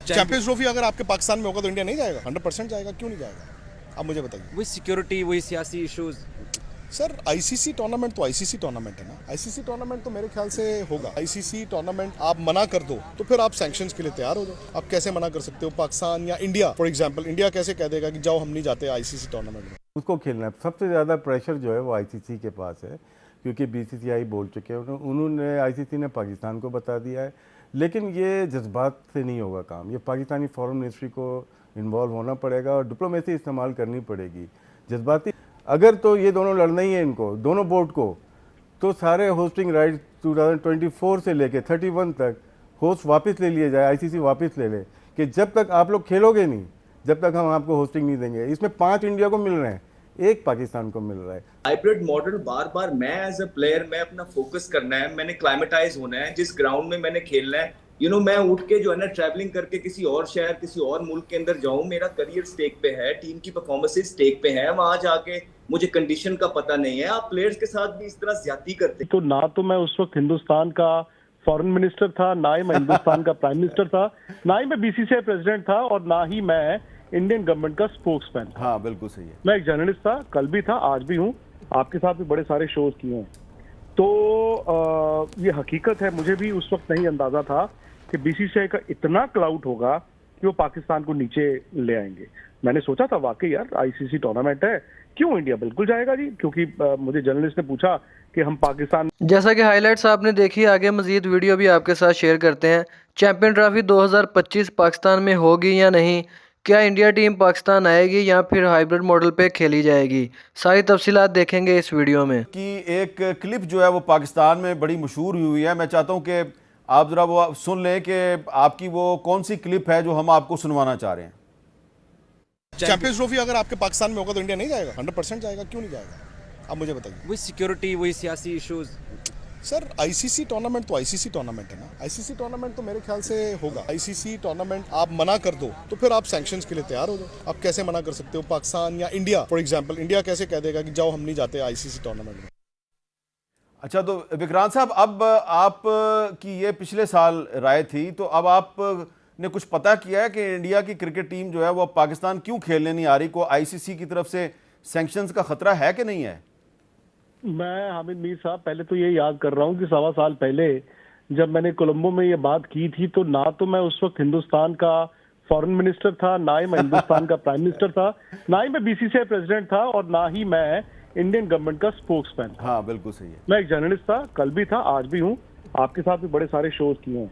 Champions trophy अगर आपके पाकिस्तान में होगा तो इंडिया नहीं जाएगा? 100% जाएगा। क्यों नहीं जाएगा आप मुझे बताइए। वही सिक्योरिटी, वही सियासी इश्यूज। सर आईसीसी टूर्नामेंट तो आईसीसी टूर्नामेंट है ना। आईसीसी टूर्नामेंट तो मेरे ख्याल से होगा। आईसीसी टूर्नामेंट आप मना कर दो तो फिर आप सैंक्शंस के लिए तैयार हो जाओ। आप कैसे मना कर सकते हो? पाकिस्तान या इंडिया, फॉर एग्जांपल इंडिया कैसे कह देगा कि जाओ हम नहीं जाते आईसीसी टूर्नामेंट में? उसको खेलना है। सबसे ज़्यादा प्रेशर जो है वो आईसीसी के पास है, क्योंकि बीसीसीआई बोल चुके हैं, उन्होंने आईसीसी ने पाकिस्तान को बता दिया है। लेकिन ये जज्बात से नहीं होगा काम, ये पाकिस्तानी फॉरेन मिनिस्ट्री को इन्वॉल्व होना पड़ेगा और डिप्लोमेसी इस्तेमाल करनी पड़ेगी। जज्बाती अगर तो ये दोनों लड़ना ही है इनको, दोनों बोर्ड को, तो सारे होस्टिंग राइट 2024 से लेके 31 तक होस्ट वापस ले लिए जाए, आईसीसी वापस ले ले कि जब तक आप लोग खेलोगे नहीं, जब तक हम आपको होस्टिंग नहीं देंगे। इसमें 5 इंडिया को मिल रहे हैं, 1 पाकिस्तान को मिल रहा है। हाइब्रिड मॉडल बार बार मैं एज अ प्लेयर मैं अपना फोकस करना है, मैंने क्लाइमेटाइज होना है, जिस ग्राउंड में मैंने खेलना है, मैं उठ के जो है ना ट्रैवलिंग करके किसी और शहर किसी और मुल्क के अंदर जाऊं, मेरा करियर स्टेक पे है, टीम की परफॉर्मेंसेस स्टेक पे है, वहां जाके मुझे कंडीशन का पता नहीं है। आप प्लेयर्स के साथ भी इस तरह ज्यादती करते। तो ना तो मैं उस वक्त हिंदुस्तान का फॉरेन मिनिस्टर था, ना ही मैं हिंदुस्तान का प्राइम मिनिस्टर था, ना ही मैं बीसीसीआई प्रेसिडेंट था, और ना ही मैं इंडियन गवर्नमेंट का स्पोक्समैन। हाँ बिल्कुल सही है। मैं एक जर्नलिस्ट था, कल भी था, आज भी हूँ, आपके साथ भी बड़े सारे शोज किए हैं। तो ये हकीकत है, मुझे भी उस वक्त नहीं अंदाजा था कि बीसीसीआई का इतना क्लाउड होगा कि वो पाकिस्तान को नीचे ले आएंगे। मैंने सोचा था वाकई यार आईसीसी टूर्नामेंट है, क्यों इंडिया बिल्कुल जाएगा जी, क्योंकि मुझे जर्नलिस्ट ने पूछा कि हम पाकिस्तान। जैसा कि हाइलाइट्स आपने देखी, आगे मजीद वीडियो भी आपके साथ शेयर करते हैं। चैंपियन ट्रॉफी 2025 पाकिस्तान में होगी या नहीं, क्या इंडिया टीम पाकिस्तान आएगी या फिर हाइब्रिड मॉडल पे खेली जाएगी, सारी तफसीलात देखेंगे इस वीडियो में। कि एक क्लिप जो है वो पाकिस्तान में बड़ी मशहूर हुई है, मैं चाहता हूँ कि आप ज़रा वो सुन लें कि आपकी वो कौन सी क्लिप है जो हम आपको सुनवाना चाह रहे हैं। चैंपियंस ट्रॉफी अगर आपके पाकिस्तान में होगा तो इंडिया नहीं जाएगा? 100% जाएगा। क्यों नहीं जाएगा आप मुझे बताइए। वही सिक्योरिटी, वही सियासी इश्यूज। सर आईसीसी टूर्नामेंट तो आईसीसी टूर्नामेंट है ना। आईसीसी टूर्नामेंट तो मेरे ख्याल से होगा। आईसीसी टूर्नामेंट आप मना कर दो तो फिर आप सैंक्शंस के लिए तैयार हो जाओ। आप कैसे मना कर सकते हो? पाकिस्तान या इंडिया, फॉर एग्जांपल इंडिया कैसे कह देगा कि जाओ हम नहीं जाते आईसीसी टूर्नामेंट में? अच्छा, तो विक्रांत साहब, अब आप की ये पिछले साल राय थी, तो अब आप ने कुछ पता किया है कि इंडिया की क्रिकेट टीम जो है वो पाकिस्तान क्यों खेलने नहीं आ रही? को आईसीसी की तरफ से सैंक्शंस का खतरा है कि नहीं है? मैं हामिद मीर साहब पहले तो ये याद कर रहा हूँ कि 1.25 साल पहले जब मैंने कोलंबो में ये बात की थी, तो ना तो मैं उस वक्त हिंदुस्तान का फॉरेन मिनिस्टर था, ना ही मैं हिंदुस्तान का प्राइम मिनिस्टर था, ना ही मैं बीसीसीआई प्रेसिडेंट था, और ना ही मैं इंडियन गवर्नमेंट का स्पोक्समैन था। हाँ बिल्कुल सही है। मैं एक जर्नलिस्ट था, कल भी था, आज भी हूँ, आपके साथ भी बड़े सारे शोज किए हैं।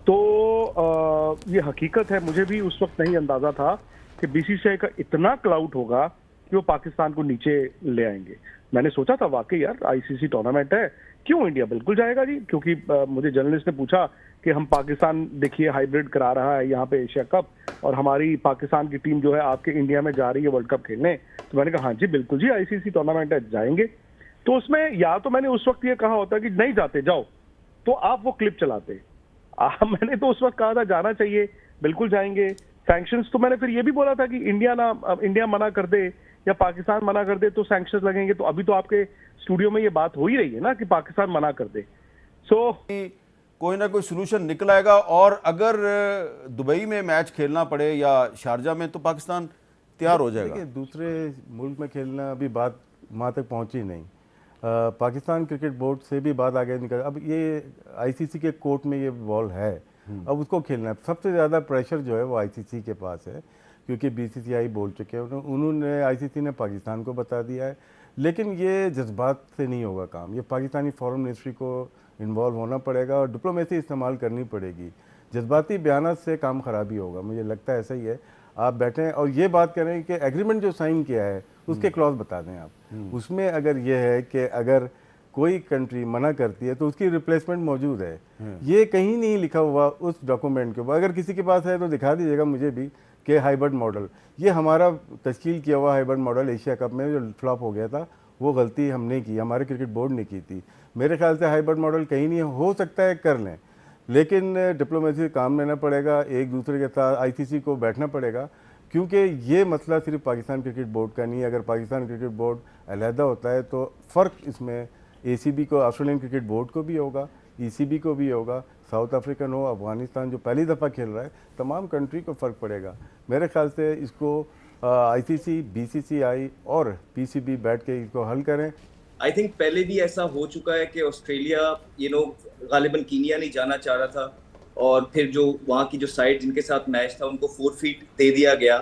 तो ये हकीकत है, मुझे भी उस वक्त नहीं अंदाजा था कि बीसीसीआई का इतना क्लाउड होगा कि वो पाकिस्तान को नीचे ले आएंगे। मैंने सोचा था वाकई यार आईसीसी टूर्नामेंट है, क्यों इंडिया बिल्कुल जाएगा जी, क्योंकि मुझे जर्नलिस्ट ने पूछा कि हम पाकिस्तान देखिए हाइब्रिड करा रहा है यहाँ पे एशिया कप, और हमारी पाकिस्तान की टीम जो है आपके इंडिया में जा रही है वर्ल्ड कप खेलने। तो मैंने कहा हाँ जी बिल्कुल जी, आईसीसी टूर्नामेंट है, जाएंगे। तो उसमें या तो मैंने उस वक्त ये कहा होता कि नहीं जाते जाओ, तो आप वो क्लिप चलाते। मैंने तो उस वक्त कहा था जाना चाहिए, बिल्कुल जाएंगे। सैंक्शंस तो मैंने फिर ये भी बोला था कि इंडिया मना कर दे या पाकिस्तान मना कर दे तो सैंक्शंस लगेंगे। तो अभी तो आपके स्टूडियो में ये बात हो ही रही है ना कि पाकिस्तान मना कर दे। कोई ना कोई सोल्यूशन निकल आएगा, और अगर दुबई में मैच खेलना पड़े या शारजा में तो पाकिस्तान तैयार हो जाएगा। दूसरे मुल्क में खेलना अभी बात वहाँ तक पहुँची नहीं। पाकिस्तान क्रिकेट बोर्ड से भी बात आगे निकल, अब ये आईसीसी के कोर्ट में ये बॉल है, अब उसको खेलना है। सबसे ज़्यादा प्रेशर जो है वो आईसीसी के पास है, क्योंकि बीसीसीआई बोल चुके हैं, उन्होंने आईसीसी ने पाकिस्तान को बता दिया है। लेकिन ये जज्बात से नहीं होगा काम, ये पाकिस्तानी फॉरेन मिनिस्ट्री को इन्वॉल्व होना पड़ेगा और डिप्लोमेसी इस्तेमाल करनी पड़ेगी। जज्बाती बयान से काम ख़राबी होगा, मुझे लगता है ऐसा ही है। आप बैठें और ये बात करें कि एग्रीमेंट जो साइन किया है उसके क्लॉज बता दें आप। उसमें अगर ये है कि अगर कोई कंट्री मना करती है तो उसकी रिप्लेसमेंट मौजूद है, ये कहीं नहीं लिखा हुआ उस डॉक्यूमेंट के ऊपर। अगर किसी के पास है तो दिखा दीजिएगा मुझे भी कि हाइब्रिड मॉडल, ये हमारा तश्कील किया हुआ हाइब्रिड मॉडल एशिया कप में जो फ्लॉप हो गया था, वो गलती हमने की, हमारे क्रिकेट बोर्ड ने की थी। मेरे ख्याल से हाइब्रिड मॉडल कहीं नहीं हो सकता है, कर लें, लेकिन डिप्लोमेसी काम लेना पड़ेगा, एक दूसरे के साथ आईसीसी को बैठना पड़ेगा, क्योंकि ये मसला सिर्फ पाकिस्तान क्रिकेट बोर्ड का नहीं है। अगर पाकिस्तान क्रिकेट बोर्ड अलहदा होता है तो फ़र्क इसमें एसीबी को, ऑस्ट्रेलियन क्रिकेट बोर्ड को भी होगा, ईसीबी को भी होगा, साउथ अफ्रीकन हो, अफगानिस्तान जो पहली दफ़ा खेल रहा है, तमाम कंट्री को फ़र्क पड़ेगा। मेरे ख्याल से इसको आईसीसी, बीसीसीआई और पीसीबी बैठ के इसको हल करें। आई थिंक पहले भी ऐसा हो चुका है कि ऑस्ट्रेलिया गालिबन कीनिया नहीं जाना चाह रहा था और फिर जो वहाँ की जो साइड जिनके साथ मैच था उनको फोरफीट दे दिया गया,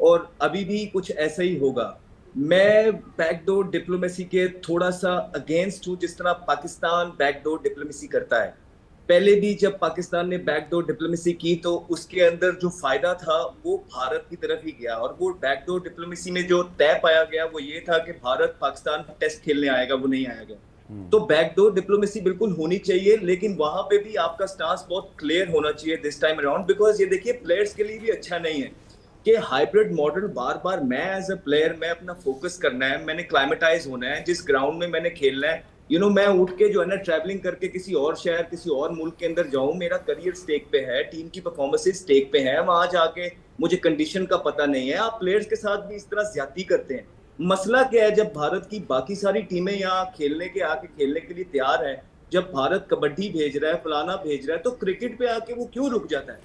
और अभी भी कुछ ऐसा ही होगा। मैं बैकडोर डिप्लोमेसी के थोड़ा सा अगेंस्ट हूँ, जिस तरह पाकिस्तान बैकडोर डिप्लोमेसी करता है। पहले भी जब पाकिस्तान ने बैकडोर डिप्लोमेसी की तो उसके अंदर जो फायदा था वो भारत की तरफ ही गया, और वो बैकडोर डिप्लोमेसी में जो तय पाया गया वो ये था कि भारत पाकिस्तान टेस्ट खेलने आएगा, वो नहीं आएगा। तो बैकडोर डिप्लोमेसी बिल्कुल होनी चाहिए, लेकिन वहां पे भी आपका स्टांस बहुत क्लियर होना चाहिए दिस टाइम अराउंड, बिकॉज ये देखिए प्लेयर्स के लिए भी अच्छा नहीं है कि हाइब्रिड मॉडल बार बार मैं एज अ प्लेयर मैं अपना फोकस करना है, मैंने क्लाइमेटाइज होना है, जिस ग्राउंड में मैंने खेलना है, मैं उठ के जो है ना ट्रैवलिंग करके किसी और शहर किसी और मुल्क के अंदर जाऊं, मेरा करियर स्टेक पे है, टीम की परफॉर्मेंसेस स्टेक पे है, वहां जाके मुझे कंडीशन का पता नहीं है। आप प्लेयर्स के साथ भी इस तरह ज्यादती करते हैं। मसला क्या है, जब भारत की बाकी सारी टीमें यहाँ खेलने के लिए तैयार है, जब भारत कबड्डी भेज रहा है, फलाना भेज रहा है, तो क्रिकेट पे आके वो क्यों रुक जाता है?